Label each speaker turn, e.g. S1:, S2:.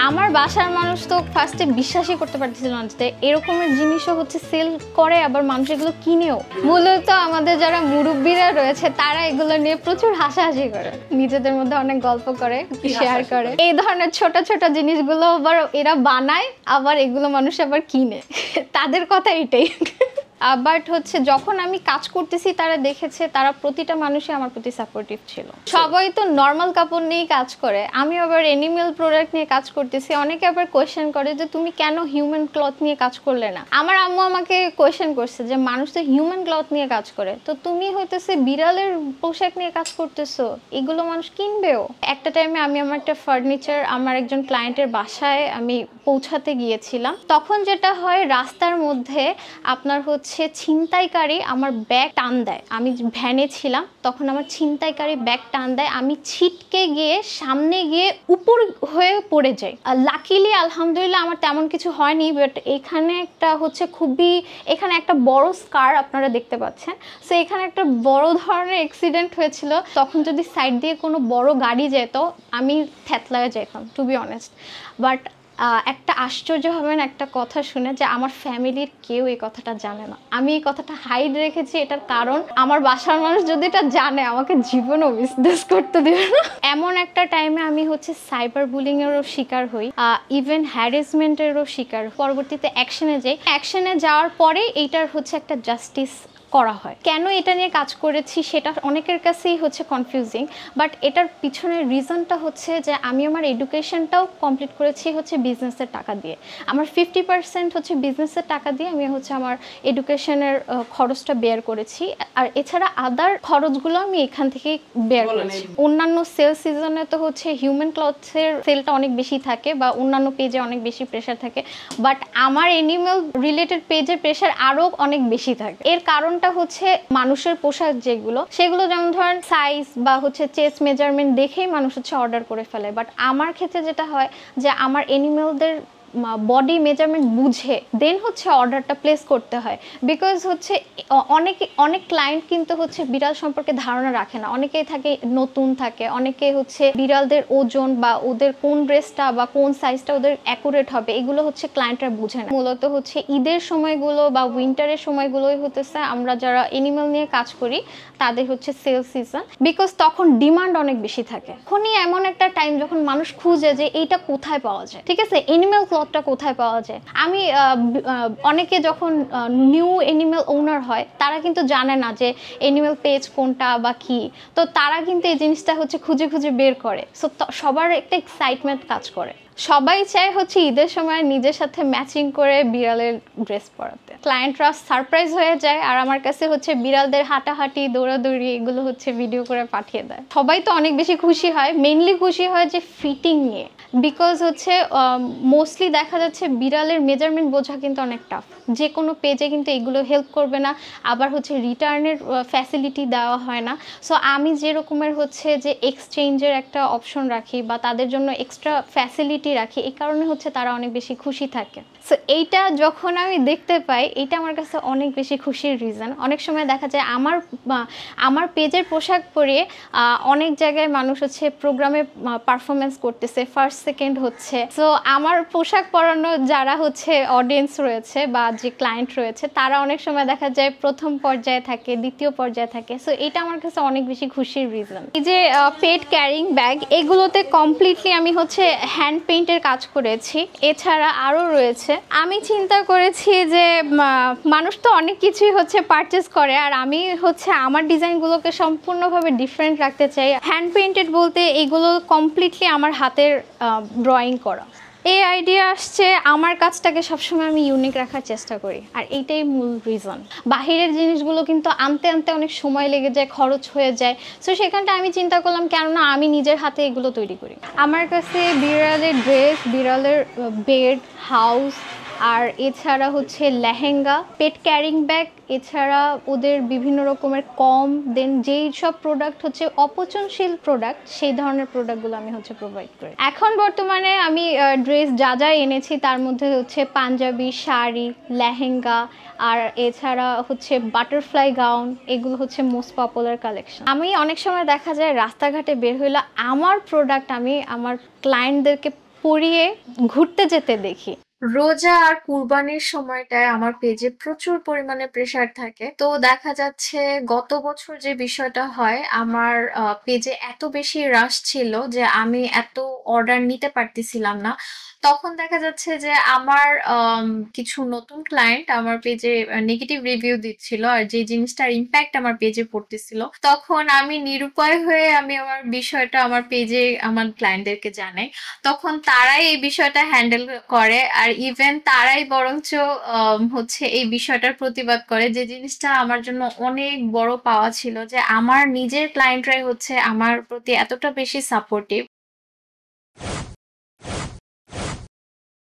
S1: আমার বাসার মানুষ তো ফার্স্টে বিশ্বাসই করতে পারছিল না যে এরকমের জিনিসও হচ্ছে সেল করে, আবার মানুষ এগুলো কিনেও। মূলত আমাদের যারা মুরব্বীরা রয়েছে তারা এগুলো নিয়ে প্রচুর হাসাহাসি করে, নিজেদের মধ্যে অনেক গল্প করে, শেয়ার করে। এই ধরনের ছোট ছোট জিনিসগুলো আবার এরা বানায়, আবার এগুলো মানুষ আবার কিনে। তাদের কথা এটাই। বাট হচ্ছে যখন আমি কাজ করতেছি তারা দেখেছে, তারা প্রতিটা মানুষই আমার প্রতি সাপোর্টিভ ছিল। সবাই তো নর্মাল কাপড় নিয়েই কাজ করে, আমি আবার অ্যানিমেল প্রোডাক্ট নিয়ে কাজ করতেছি। অনেকে আবার কোয়েশ্চেন করে যে তুমি কেন হিউম্যান ক্লথ নিয়ে কাজ করলে না। আমার আম্মু আমাকে কোয়েশ্চেন করছে যে মানুষ তো হিউম্যান ক্লথ নিয়ে কাজ করে, তো তুমি হইতেছে বিড়ালের পোশাক নিয়ে কাজ করতেছো, এগুলো মানুষ কিনবেও। একটা টাইমে আমি আমার একটা ফার্নিচার আমার একজন ক্লায়েন্টের বাসায় আমি পৌঁছাতে গিয়েছিলাম। তখন যেটা হয়, রাস্তার মধ্যে আপনার হচ্ছে ছিনতাইকারী আমার ব্যাগ টান দেয়। আমি ভ্যানে ছিলাম তখন, আমার ছিনতাইকারী ব্যাগ টান দেয়, আমি ছিটকে গিয়ে সামনে গিয়ে উপর হয়ে পড়ে যাই। লাকিলি আলহামদুলিল্লাহ আমার তেমন কিছু হয়নি, বাট এখানে একটা হচ্ছে এখানে একটা বড় স্কার আপনারা দেখতে পাচ্ছেন। সো এখানে একটা বড় ধরনের অ্যাক্সিডেন্ট হয়েছিল। তখন যদি সাইড দিয়ে কোনো বড় গাড়ি যেত আমি থ্যাতলায় যেতাম, টু বি অনেস্ট। বাট একটা আশ্চর্য হবেন একটা কথা শুনে, যে আমার ফ্যামিলির কেউ এই কথাটা জানে না। আমি এই কথাটা হাইড রেখেছি, এটার কারণ আমার বাসার মানুষ যদি এটা জানে আমাকে জীবনও বিজনেস করতে দেবে না। এমন একটা টাইমে আমি হচ্ছে সাইবার বুলিংয়েরও শিকার হই, ইভেন হ্যারাসমেন্টেরও শিকার। পরবর্তীতে অ্যাকশনে যাওয়ার পরে এইটার হচ্ছে একটা জাস্টিস করা হয়। কেন এটা নিয়ে কাজ করেছি সেটা অনেকের কাছেই হচ্ছে কনফিউজিং, বাট এটার পিছনের রিজনটা হচ্ছে যে আমি আমার এডুকেশনটাও কমপ্লিট করেছি হচ্ছে বিজনেসের টাকা দিয়ে। আমার 50% হচ্ছে বিজনেসের টাকা দিয়ে আমি হচ্ছে আমার এডুকেশনের খরচটা বেয়ার করেছি, আর এছাড়া আদার খরচগুলো আমি এখান থেকেই বেয়ার করেছি। অন্যান্য সেল সিজনে তো হচ্ছে হিউম্যান ক্লথসের সেলটা অনেক বেশি থাকে, বা অন্যান্য পেজে অনেক বেশি প্রেশার থাকে, বাট আমার অ্যানিমেল রিলেটেড পেজের প্রেশার আরও অনেক বেশি থাকে। এর কারণ হচ্ছে মানুষের পোশাক যেগুলো, সেগুলো যেমন ধরেন সাইজ বা হচ্ছে চেস্ট মেজারমেন্ট দেখেই মানুষ হচ্ছে অর্ডার করে ফেলে। বাট আমার ক্ষেত্রে যেটা হয় যে আমার অ্যানিমেলদের বডি মেজারমেন্ট বুঝে দেন হচ্ছে অর্ডারটা প্লেস করতে হয়। বিকজ হচ্ছে অনেক ক্লায়েন্ট কিন্তু হচ্ছে বিড়াল সম্পর্কে ধারণা রাখে না, অনেকেই থাকে নতুন থাকে, অনেকে হচ্ছে বিড়ালদের ওজন বা ওদের কোন ড্রেসটা বা কোন সাইজটা ওদের অ্যাকুরেট হবে এগুলো হচ্ছে ক্লায়েন্টরা বুঝে না। মূলত হচ্ছে ঈদের সময়গুলো বা উইন্টারের সময়গুলোই হতেছে আমরা যারা অ্যানিমেল নিয়ে কাজ করি তাদের হচ্ছে সেল সিজন, বিকজ তখন ডিমান্ড অনেক বেশি থাকে। এখনই এমন একটা টাইম যখন মানুষ খুঁজে যে এইটা কোথায় পাওয়া যায়, ঠিক আছে, অ্যানিমেল ক্লথটা কোথায় পাওয়া যায়। আমি অনেকে যখন নিউ অ্যানিমেল ওনার হয় তারা কিন্তু জানে না যে অ্যানিমেল পেজ কোনটা বা কি, তো তারা কিন্তু এই জিনিসটা হচ্ছে খুঁজে খুঁজে বের করে। সো সবার একটা এক্সাইটমেন্ট কাজ করে, সবাই চায় হচ্ছে ঈদের সময় নিজের সাথে ম্যাচিং করে বিড়ালের ড্রেস পরাতে। ক্লায়েন্টরা সারপ্রাইজ হয়ে যায়, আর আমার কাছে হচ্ছে বিড়ালদের হাঁটাহাঁটি দৌড়াদৌড়ি এগুলো হচ্ছে ভিডিও করে পাঠিয়ে দেয়। সবাই তো অনেক বেশি খুশি হয়, মেইনলি খুশি হয় যে ফিটিং নিয়ে, বিকজ হচ্ছে মোস্টলি দেখা যাচ্ছে বিড়ালের মেজারমেন্ট বোঝা কিন্তু অনেক টাফ। যে কোনো পেজে কিন্তু এগুলো হেল্প করবে না, আবার হচ্ছে রিটার্নের ফ্যাসিলিটি দেওয়া হয় না। সো আমি যে রকমের হচ্ছে যে এক্সচেঞ্জের একটা অপশন রাখি বা তাদের জন্য এক্সট্রা ফ্যাসিলিটি রাখি, এই কারণে হচ্ছে তারা অনেক বেশি খুশি থাকে। সো এইটা যখন আমি দেখতে পাই এটা আমার কাছে অনেক বেশি খুশির রিজন। অনেক সময় দেখা যায় আমার পেজের পোশাক পরিয়ে অনেক জায়গায় মানুষ হচ্ছে প্রোগ্রামে পারফরমেন্স করতেছে, ফার্স্ট সেকেন্ড হচ্ছে। সো আমার পোশাক পরানো যারা হচ্ছে অডিয়েন্স রয়েছে বা যে ক্লায়েন্ট রয়েছে তারা অনেক সময় দেখা যায় প্রথম পর্যায়ে থাকে, দ্বিতীয় পর্যায়ে থাকে। সো এটা আমার কাছে অনেক বেশি খুশির রিজন। এই যে পেট ক্যারিং ব্যাগ এগুলোতে কমপ্লিটলি আমি হচ্ছে হ্যান্ড পেইন্টের কাজ করেছি, এছাড়া আরও রয়েছে। আমি চিন্তা করেছি যে মানুষ তো অনেক কিছুই হচ্ছে পারচেস করে, আর আমি হচ্ছে আমার ডিজাইনগুলোকে সম্পূর্ণভাবে ডিফারেন্ট রাখতে চাই। হ্যান্ড পেইন্টেড বলতে এগুলো কমপ্লিটলি আমার হাতের ড্রয়িং করা। এই আইডিয়া আসছে, আমার কাজটাকে সবসময় আমি ইউনিক রাখার চেষ্টা করি, আর এইটাই মূল রিজন। বাহিরের জিনিসগুলো কিন্তু আনতে আনতে অনেক সময় লেগে যায়, খরচ হয়ে যায়। সো সেখানটা আমি চিন্তা করলাম কেননা আমি নিজের হাতে এগুলো তৈরি করি। আমার কাছে বিড়ালের ড্রেস, বিড়ালের বেড, হাউস, আর এছাড়া হচ্ছে লেহেঙ্গা, পেট ক্যারিং ব্যাগ, এছাড়া ওদের বিভিন্ন রকমের দেন যেই সব প্রোডাক্ট হচ্ছে অপচনশীল প্রোডাক্ট সেই ধরনের প্রোডাক্টগুলো আমি হচ্ছে প্রোভাইড করি। এখন বর্তমানে আমি ড্রেস যা যা এনেছি তার মধ্যে হচ্ছে পাঞ্জাবি, শাড়ি, লেহেঙ্গা, আর এছাড়া হচ্ছে বাটারফ্লাই গাউন, এগুলো হচ্ছে মোস্ট পপুলার কালেকশন। আমি অনেক সময় দেখা যায় রাস্তাঘাটে বের হইলে আমার প্রোডাক্ট আমি আমার ক্লায়েন্টদেরকে পরিয়ে ঘুরতে যেতে দেখি।
S2: রোজা আর কুরবানির সময়টায় আমার পেজে প্রচুর পরিমাণে প্রেসার থাকে, তো দেখা যাচ্ছে গত বছর যে বিষয়টা হয়, আমার পেজে এত বেশি রাশ ছিল যে আমি এত অর্ডার নিতে পারতেছিলাম না। তখন দেখা যাচ্ছে যে আমার কিছু নতুন ক্লায়েন্ট আমার পেজে নেগেটিভ রিভিউ দিচ্ছিল, আর যে জিনিসটার ইম্প্যাক্ট আমার পেজে পড়তেছিল, তখন আমি নিরুপায় হয়ে আমি আমার বিষয়টা আমার পেজে আমার ক্লায়েন্টদেরকে জানাই। তখন তারাই এই বিষয়টা হ্যান্ডেল করে, আর ইভেন তারাই বরঞ্চ হচ্ছে এই বিষয়টার প্রতিবাদ করে, যে জিনিসটা আমার জন্য অনেক বড় পাওয়া ছিল, যে আমার নিজের ক্লায়েন্টরাই হচ্ছে আমার প্রতি এতটা বেশি সাপোর্টিভ।